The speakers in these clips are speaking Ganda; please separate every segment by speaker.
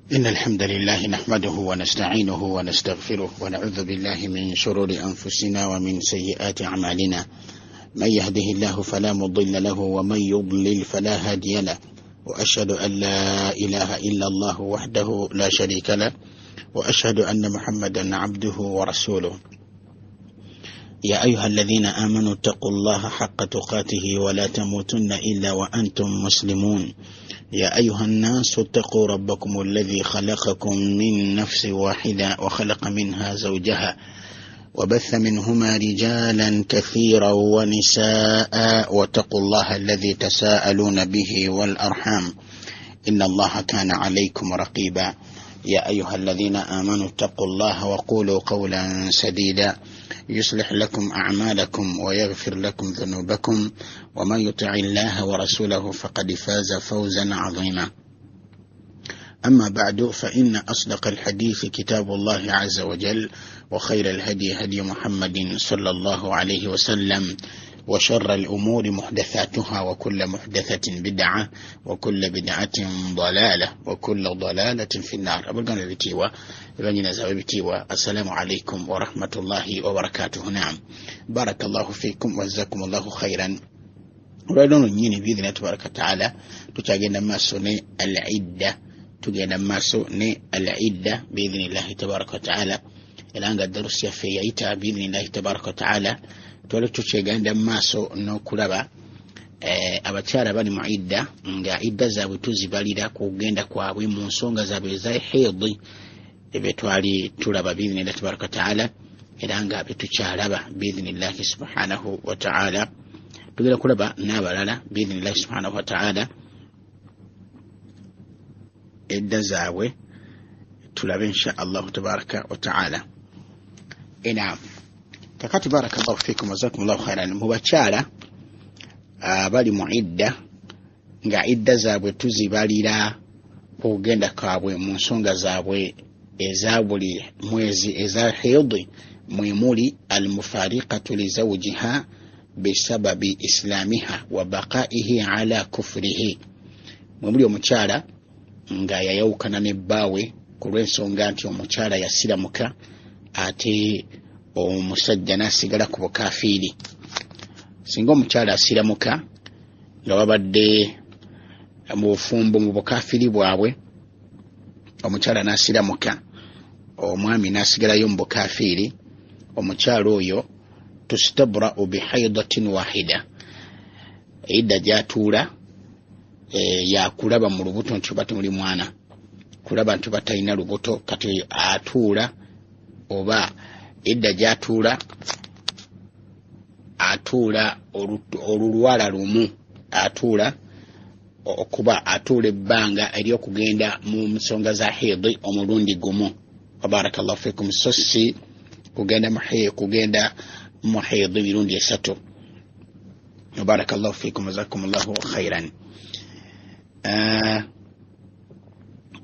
Speaker 1: إن الحمد لله نحمده ونستعينه ونستغفره ونعوذ بالله من شرور أنفسنا ومن سيئات أعمالنا. من يهده الله فلا مضل له ومن يضلل فلا هادي له، وأشهد أن لا إله إلا الله وحده لا شريك له، وأشهد أن محمدا عبده ورسوله. يا أيها الذين آمنوا اتقوا الله حق تقاته ولا تموتن إلا وأنتم مسلمون. يا أيها الناس اتقوا ربكم الذي خلقكم من نفس واحدة وخلق منها زوجها وبث منهما رجالا كثيرا ونساء، واتقوا الله الذي تساءلون به والأرحام إن الله كان عليكم رقيبا. يا أيها الذين آمنوا اتقوا الله وقولوا قولا سديدا يصلح لكم أعمالكم ويغفر لكم ذنوبكم، ومن يطع الله ورسوله فقد فاز فوزا عظيما. أما بعد، فإن أصدق الحديث كتاب الله عز وجل، وخير الهدي هدي محمد صلى الله عليه وسلم، وشر الأمور محدثاتها، وكل محدثة بدعة، وكل بدعة ضلالة، وكل ضلالة في النار. أبقنا بتيوة بنينا زوي بتيوة. السلام عليكم ورحمة الله وبركاته. نعم، بارك الله فيكم وجزاكم الله خيرا. ولدون نيني بإذن الله تبارك وتعالى تجانا ما سنة العدة، تجانا ما سنة العدة بإذن الله تبارك وتعالى. الآن قد درس في يعيتا بإذن الله تبارك وتعالى. Tucheganda maaso n'okulaba abakyala bali mu idda, nga idda zaabwe tuzibalira kugenda kwabwe mu nsonga zaabwe eza hedhi ebetwali tulaba biidhnillahi tabaraka wa taala, era nga betukyalaba biidhnillahi subhanahu wa taala. Tugenda kulaba n'abalala biidhnillahi subhanahu wa taala edda zaabwe tulabe insha allahu tabaraka wa taala. Kakati barakallahu fikum wajazakumullahu khairan. Mubakyala bali mu idda, nga idda zaabwe tuzibalira kugenda kwabwe mu nsonga zaabwe eza buli mwezi eza hedhi, mwemuli almufariqatu li zawjiha bisababi islamiha wa baqaihi ala kufrihi. Mwemuli omukyala nga yayawukana ne bbaawe ku lw'ensonga nti omukyala yasiramuka ate omusajja nasigala ku bukafiiri. Singa omukyala asiramuka nga babadde mu bufumbo mu bukafiiri bwabwe, omukyala nasiramuka, omwami nasigalayo mu bukafiiri, omukyala oyo tustabra'u bihaidatin wahida. Idda gyatuula yakulaba mu lubuto nti oba temuli mwana, kulaba nti oba talina lubuto, kati atuula, oba idda gyatuula atuula olulwala lumu, atuula okuba atuula ebbanga ery'okugenda mu nsonga za hedhi omulundi gumu. Barakallahu fikum. So si kugenda mu hedhi mirundi esatu. Barakallahu fikum wajazakumullahu khairan.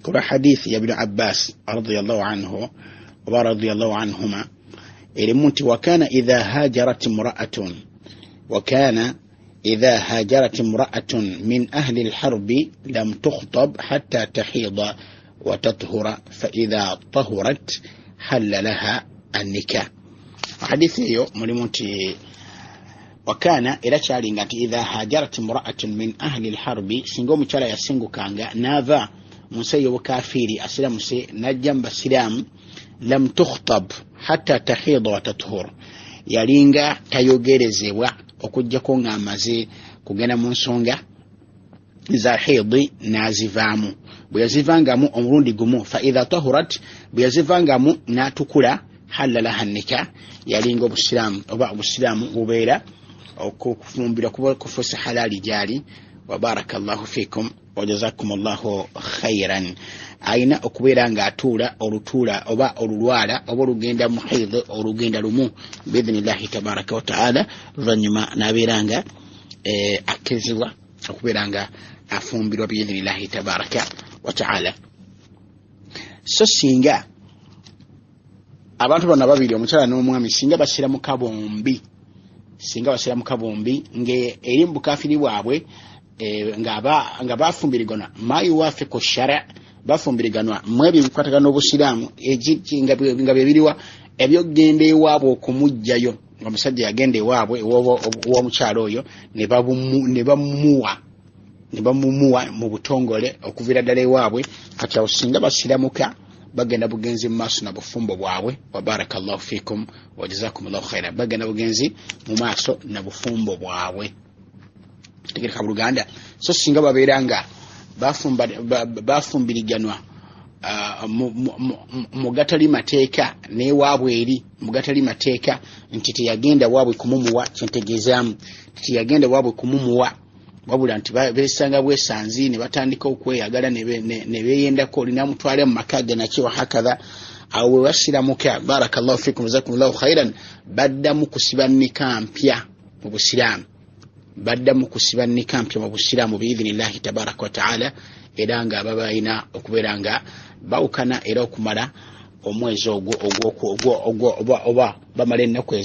Speaker 1: Kura hadithi ya Ibn Abbas radiyallahu anhu wa radiyallahu anhuma إلمنت وكان إذا هاجرت امرأة من أهل الحرب لم تخطب حتى تحيض وتطهر، فإذا طهرت حل لها النكاح. حديثي ملمنت وكان إلى شارينغات إذا هاجرت امرأة من أهل الحرب سنقوم ترى يسنقو كانغا نافا مسيو كافيري أسلام سي نجم بسلام لم تخطب hatta tahidha wa tathur, yalinga tayogerezebwa okujjako nga amaze kugenda mu nsonga za hedhi nazivaamu. Bwe yazivangamu omulundi gumu, fa idha tahurat, bwe yazivangamu natukula, halalaha nikah, yalinga obusiraamu oba obusiraamu bubeera okufumbira kufuusa halali gyali. Wa barakallahu fikum wa jazakumullahu khairan. Aina okubeera nga atuula olutuula oba olulwala oba olugenda mu hedhi olugenda lumu biidhnillahi tabaraka wa taala, luvannyuma n'abeera nga akezebwa okubeera nga afumbirwa biidhnillahi tabaraka wa taala. So singa abantu bano babiri, omukyala n'omwami, singa basiramuka bombi, ng'eri mu bukafiri bwabwe nga bafumbirigana ma yuwafiqu shara bafumbiriganwa mwebyo bikwatagana obusiraamu nga bebiriwa ebyogenda ewaabwe okumujjayo omusajja yagenda ewaabwe w'omukyalo oyo ne bamumuwa mu butongole okuvira ddala ewaabwe kati awo singa basiramuka bagenda bugenzi mu maaso na bufumbo bwabwe wa barakallahu fikum wa jazakumullahu khairan bagenda bugenzi mu maaso na bufumbo bwabwe tegereka buluganda so singa babeera nga bafumbiriganwa mugatali mateeka newaabwe eri mugatali mateeka nti teyagenda waabwe kumumuwa kyentegeezaamu teyagenda waabwe kumumuwa wabula nti besanga bwesanzi ne batandika okweyagala ne beeyendako olinamutwala mu maka ge nakyo hakadha awo we basiramuka barakallahu fikum jazakumullahu khairan baddamu kusiba nnika mpya mu busiraamu baddamu kusiba nnika mpya mu busiraamu biidhinillahi tabaraka wa taala era nga babalina okubeera nga bawukana era okumala omwezi oba bamala ennaku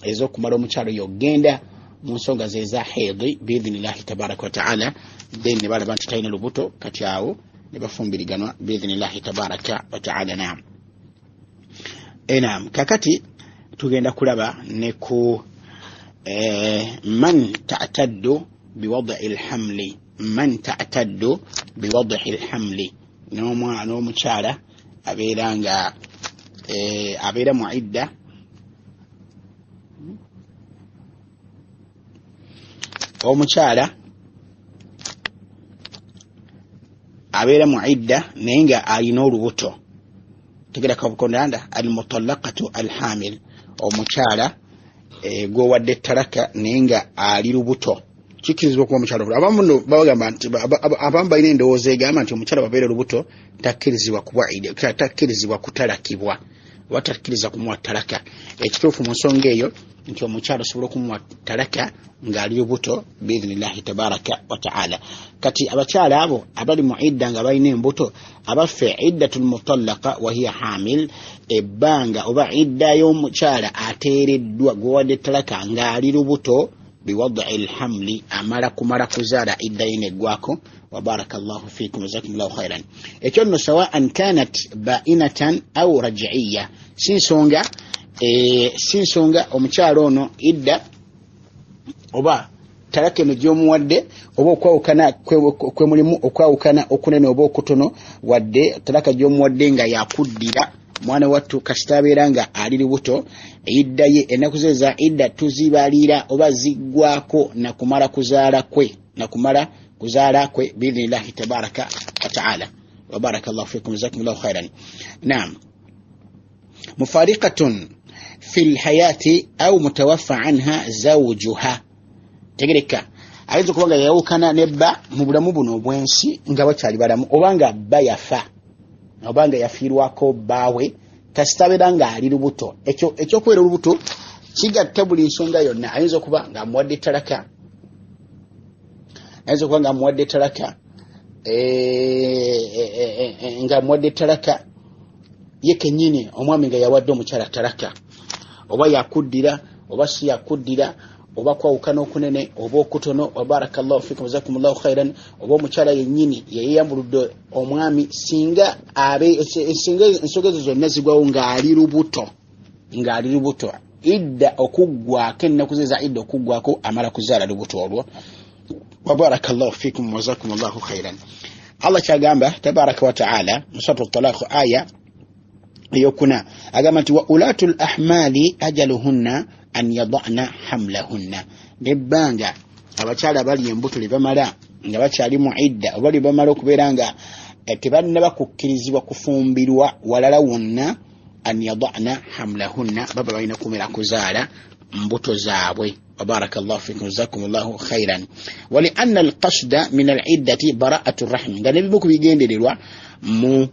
Speaker 1: ez'okumala omukyalo yogenda mu nsonga ze eza haidi biidhinillahi tabaraka wa taala then ne balaba nti talina lubuto kati awo ne bafumbiriganwa biidhinillahi tabaraka wa taala. Naam kakati tugenda kulaba ne ku man ta'taddu biwad'i alhamli man ta'taddu biwad'i alhamli n'omukyala abeera nga abeera mu idda omukyala abeera mu idda naye nga alina olubuto tegera kabukondanda almutallaqatu alhamil omukyala gwowadde ettalaka naye nga ali lubuto kikirizibwa okuba omukyala lubuto abamu babagamba nti abamu balina endowooza egamba nti omukyala babeera olubuto takkirizibwa kutalakibwa oba takkiriza kumuwa ttalaka ekituufu mu nsonga eyo nti omukyala osobola okumuwa ttalaka ng'ali lubuto biidhinillahi tabaraka wa taala. Kati abakyala abo abali mu idda nga balina embuto abaffe iddatul mutallaqa wa hiya hamil ebbanga oba idda y'omukyala ateereddwa gwowadde ttalaka ng'ali lubuto biwad'i alhamli amala kumala kuzaala idda yeneggwako wa barakallahu fikum jazakumullahu khairan. Ekyo nno sawa'an kanat ba'inatan aw raj'iyya si nsonga omukyalo ono idda oba talaka eno gy'omuwadde oba okwawukana kwe mulimu okwawukana okunene oba okutono wadde talaka gy'omuwadde nga yakuddira mwana wattu kasita abeera nga ali lubuto idda ye ennaku ze za idda tuzibalira oba ziggwako nakumala kuzaala kwe biidhinillahi tabaraka wa taala wa barakallahu fikum jazakumullahu khairan. Naam mufariqatun fil hayati au mutawaffa anha zawjuha tegereka ayinza okuba nga yawukana nebba mu bulamu buno obwensi nga bakyali balamu oba nga bba yafa oba nga yafiirwako bbaawe kasitabeera nga ali lubuto ekyokubeera olubuto kigatta buli nsonga yonna ayinza okuba nga amuwadde ttalaka ye kennyini omwami nga yawadde omukyala ttalaka oba yakuddira oba si yakuddira oba kwawukana okunene oba okutono wa barakallahu fikum jazakumullahu khairan oba omukyala yennyini yeyeyambuludde omwami singa ensonga ezo zonna zigwawo ng'ali lubuto idda okuggwako ennaku ze za idda okuggwako amala kuzaala lubuto olwo wa barakallahu fikum jazakumullahu khairan. Allah kyagamba tabaraka wa taala mu suratu talaq aya eyokuna agamba nti wa ulatul ahmali ajaluhunna an yadana hamlahunna nebbanga abakyala bali embuto libamala nga bakyali mu idda oba libamala okubeera nga tebannaba kukkirizibwa kufumbirwa walala wonna an yadana hamlahunna baba balina kumera kuzaala mbuto zaabwe wa barakallahu fikum jazakumullahu khairan. Wali anna alqasda min aliddati bara'atu rahim nga nebimu kubigendererwa mu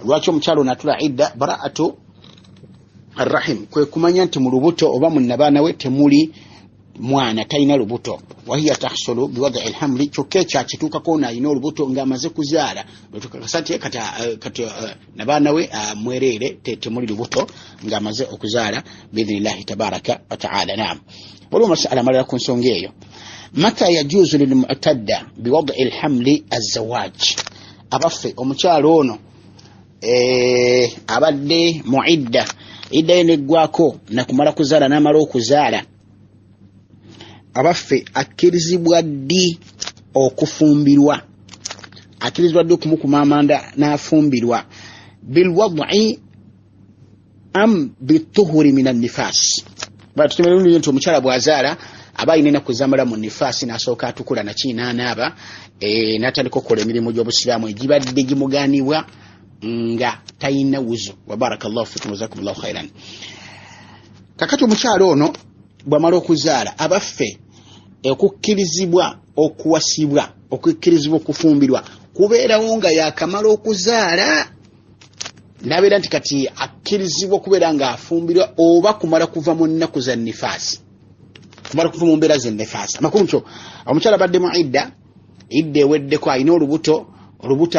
Speaker 1: lwaki omukyalo natula idda bara'atu arrahim kwe kumanya nti mu lubuto oba mu nabaana we temuli mwana talina lubuto wahiya tahsulu biwad'i alhamli kyokka ekyakituukako n'alina olubuto ng'amaze kuzaala bwetukakasati kati nabaana we mwereere temuli lubuto ng'amaze okuzaala biidhinillahi tabaraka wa taala. Naam waliwo masala amalala ku nsonga eyo mata yajuzu lilmu'tadda biwad'i alhamli azzawaaj abaffe omukyalo ono abadde muidda idda yeneggwako nakumala kuzaala n'amala okuzaala abaffe akkirizibwa ddi okufumbirwa akkirizibwa ddi okumukuma amanda n'afumbirwa bilwad'i am bituhuri min an-nifas batutemerunye nti omukyala bwazaala aba alina ennaku zamala mu nifaasi n'asooka atukula nakiina anaaba n'atandika okukola emirimu gy'obusiraamu egibadde gimugaanibwa nga tayina wuzu wa barakallahu fikum jazakumullahu khairan. Kakati omukyalo ono bwamala okuzaala abaffe okukkirizibwa okuwasibwa okukkirizibwa okufumbirwa kubeerawo nga yakamala okuzaala nabeera nti kati akkirizibwa okubeera nga afumbirwa oba kumala kuva mu nnaku za nifaasi kumala kuva mu mbeera ze nifaasi. Amakulu nkyo omukyala badde mu idda eweddeko alina olubuto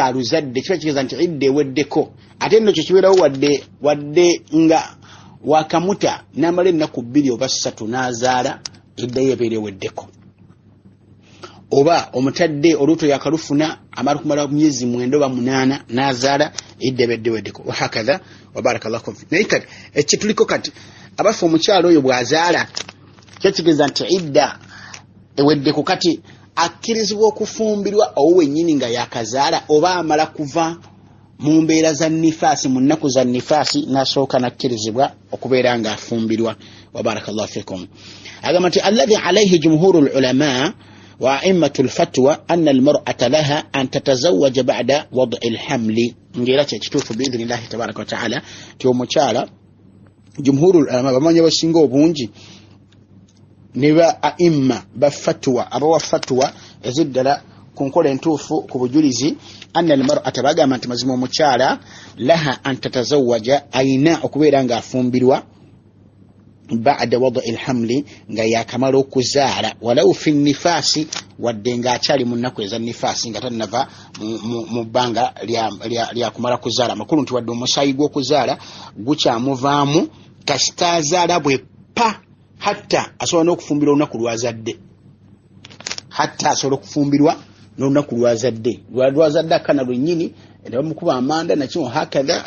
Speaker 1: aluzadde kiba kitegeeza nti idda eweddeko ate nno kyo kibeerawo wadde nga wakamuta n'amala ennaku 2 oba 3 n'azaala idda yebeera eweddeko, oba omutadde olubuto yakalufuna amala kumala myezi 9 oba 8 n'azaala idda ebedde eweddeko wahakadha wa barakallahu fikum. Naye kati ekituliko kati abaffe omukyalo oyo bw'azaala kitegeeza nti idda eweddeko kati akkirizibwa okufumbirwa owennyini nga yakazaala oba amala kuva mu mbeera za nifaasi mu nnaku za nifaasi n'asooka nakkirizibwa okubeera nga afumbirwa wa barakallahu fikum. Agamba nti alladhi alayhi jumhuru ulama wa a'immatu alfatwa anna almar'ata laha an tatazawwaja ba'da wad'i alhamli ngera kyekituufu biidhnillahi tabaraka wa ta'ala ti omukyala jumhuru ulama bamanya basinga obungi ne ba aimma ba fatwa abawa fatwa eziddala ku nkola entuufu ku bujulizi anna almar'ata bagamba nti mazima omukyala laha an tatazawwaja ayina okubeera nga afumbirwa ba'da wad'i alhamli nga yakamala okuzaala walau fi nifaasi wadde nga akyali mu nnaku eza nifaasi nga tannava mu bbanga lya kumala kuzaala. Amakulu nti wadde omusaayi gw'okuzaala gukyamuvaamu kasita azaala bwe pa hatta asobola n'okufumbirwa olunaku lwazadde n'olunaku lwazadde akana lwennyini ne bamukuba amanda nakyo hakadha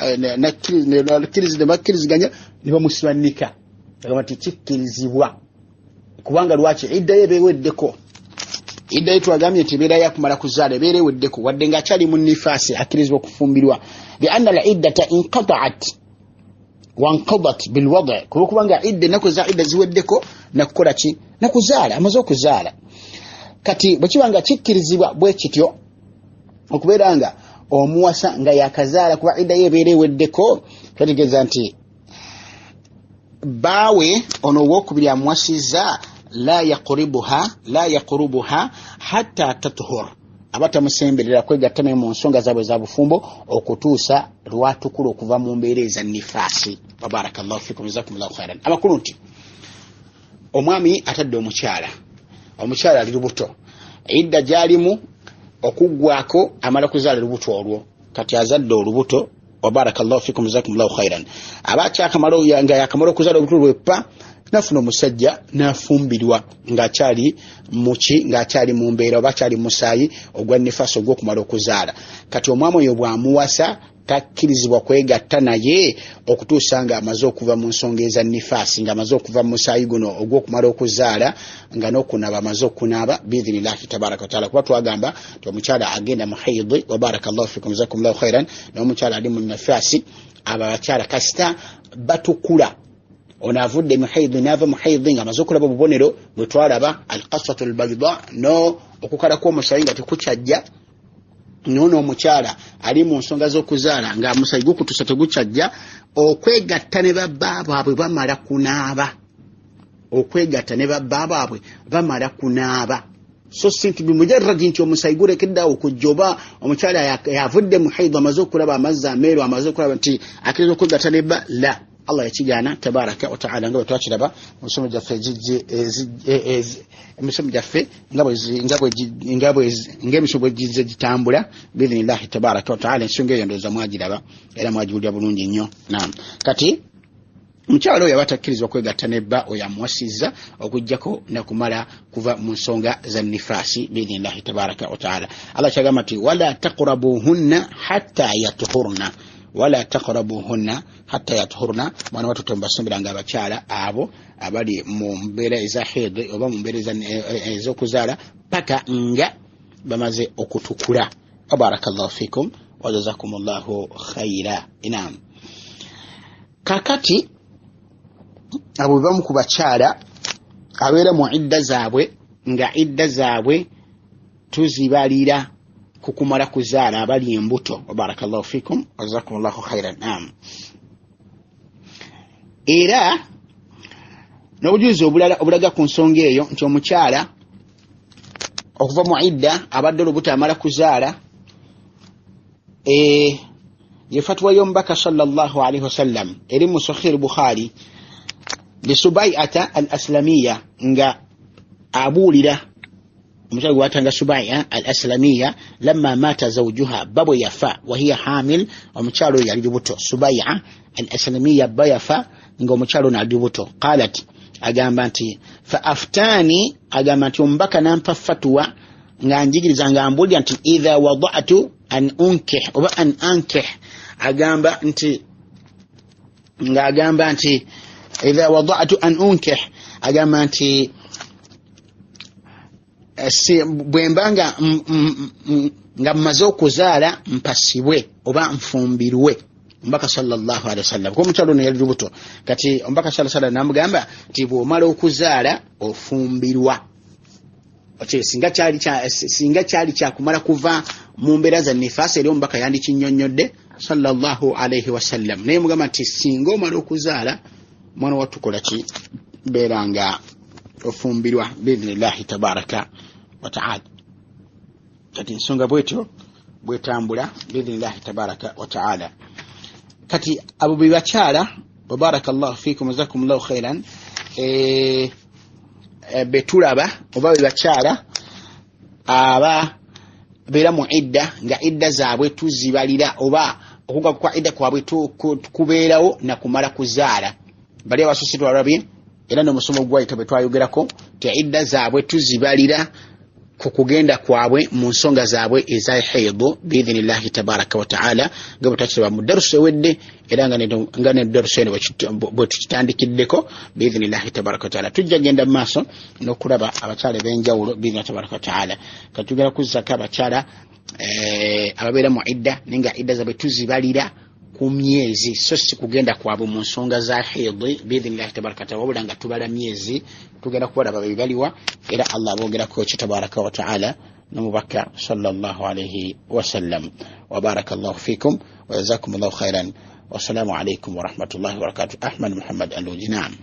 Speaker 1: bakkiriziganya ne bamusibanika agamba nti kikkirizibwa kubanga lwaki idda ye beeweddeko idda ye twagambye nti ebeera yakumala kuzaala ebeera eweddeko wadde ng'akyali mu nifaasi akkirizibwa okufumbirwa lianna al iddata inqata'at wanqadat bilwada kubanga idda ennaku za idda ziweddeko nakukola ki nakuzaala amaze okuzaala. Kati bwekibanga kikkirizibwa bwe kityo okubeera nga omuwasa nga yakazaala kuba idda yebeera eweddeko kategeeza nti baawe ono owokubiri amuwasizza la yaqurubuha hatta tatuhur abatamusemberera kwegatta naye mu nsonga zaabwe za bufumbo okutuusa lwatukula okuva mu mbeera eza nifaasi. wa barakallahu fikum jazakumullahu khairan. Amakulu nti omwami atadde omukyala ali lubuto idda gyalimu okuggwako amala kuzaala lubuto olwo kati azadde olubuto wa barakallahu fikum jazakumullahu khairan abakyakamala nga yakamala okuzaala olubuto lwepa nafuna omusajja nafumbirwa ng'akyali mu mbeera oba akyali musaayi ogwa nifaasi ogw'okumala okuzaala. Kati omwami oyo bw'amuwasa takkirizibwa kwegatta naye okutuusa nga amaze okuva mu nsonga eza nifaasi nga amaze okuva mu musaayi guno ogw'okumala okuzaala nga n'okunaaba amaze okunaaba biidhnillahi tabaraka wa ta'ala kuba twagamba nti omukyala agenda mu haidhi wa barakallahu fikum jazakumullahu khairan n'omukyala ali mu nifaasi abo abakyala kasita batukula ono avudde mu haidhi n'ava mu haidhi nga amaze okulaba obubonero bwe twalaba alqasatu albayda no okukala kw'omusaayi nga tekukyajja nono omukyala ali mu nsonga z'okuzaala nga omusaayi gukutusa tegukyajja okwegatta ne babbaabwe bamala kunaaba so sinti bimujarradi nti omusaayi gulekeddeawo okujja oba omukyala yavudde mu haidhi amaze okulaba amazzi ameeru amaze okulaba nti akkiriza okwegatta ne bba la Allah yakigaana tabaraka wa ta'ala nga twakiraba mu misomo gyaffe ng'emisomo gizze gitambula biidhnillahi tabaraka wa ta'ala ensonga eyo ndowooza mwagiraba era mwagiwulira bulungi nnyo. Naam, kati omukyalo oyo abatakkirizwa okwegatta nebba oyo amuwasizza okujjako nakumala kuva mu nsonga za nifaasi biidhinillahi tabaraka wataala. Allah kyagamba nti wala taqrabuhunna hatta yatuhurna, wala taqrabuhunna hatta yatuhurna. Mwana watu tembasumbiranga abakyala abo abali mu mbeera eza hidhi oba mu mbeera ez'okuzaala paka nga bamaze okutukula. Barakallahu fikum wa jazakumullahu khaira. Naam, kakati abo bamu ku bakyala abeera mu idda zaabwe nga idda zaabwe tuzibalira kukumala kuzaala abali embuto. Barakallahu fikum wa jazakumullahu khairan. Naam, era n'obujulizi obulala obulaga ku nsonga eyo nti omukyala okuva mu idda abadde olubuto amala kuzaala ye fatwa y'omubaka sallallahu alaihi wasallam eri mu Sahih Bukhari lisubai'ata al-aslamiyya nga abuulira omukyala gwatanga subai'a al-aslamiyya lamma mata zawjuha babwe yafa wa hiya hamil. omukyala oyo yali lubuto. subai'a al-aslamiyya bba yafa nga omukyala ono ali lubuto. qalat agamba nti fa aftani, agamba nti omubaka nampa fatwa nga njigiriza nga ambuulira nti idha wada'tu an unkih oba an ankih, agamba nti nga agamba nti idha wada'tu an unkih, agamba nti bwembanga nga mmaze okuzaala mpasibwe oba nfumbirwe. Omubaka sallallahu alaihi wasallam ko omukyalo ono yali lubuto. Kati omubaka sallallahu alaihi wasallam namugamba nti bw'omala okuzaala ofumbirwa. Singa kyali kyakumala kuva mu mbeera za nifaasi eri omubaka yandikinnyonnyodde sallallahu alaihi wasallam, naye mugamba nti singa omala okuzaala mwana watukola ki beera nga ofumbirwa biidhinillahi tabaraka wataala. Kati nsonga bwetyo bwetambula biidhinillahi tabaraka wataala. Kati abo be bakyala barakallahu fikum jazakumullahu khairan betulaba oba be bakyala aba beera mu idda nga idda zaabwe tuzibalira oba okuga kwa idda kwabwe kubeerawo na kumala kuzaala. Bali abasusse twalabye era n'omusomo gwayita bwe twayogerako ti idda zaabwe tuzibalira ku kugenda kwabwe mu nsonga zaabwe eza haidhu biidhinillahi tabaraka wataala nga bwe twakiraba mu darusu ewedde era nga ne darusu eno bwe tukitandikiddeko biidhinillahi tabaraka wataala. Tujja genda mu maaso n'okulaba abakyala b'enjawulo biidhinillahi tabaraka wataala. Katugera kuzzako abakyala ababeera mu idda naye nga idda zaabwe tuzibalira ku myezi so si kugenda kwabwe mu nsonga za haidhi biidhinillahi tabaraka wataala, wabula nga tubala myezi tugenda kubalaba bibaliwa era Allah abogerako ki tabaraka wataala n'omubaka sallallahu alaihi wasallam. Wa barakallahu fikum wa jazakumullahu khairan. Wassalamu alaikum wa rahmatullahi wa barakatuh. Ahmad Muhammad Aluji. Naam.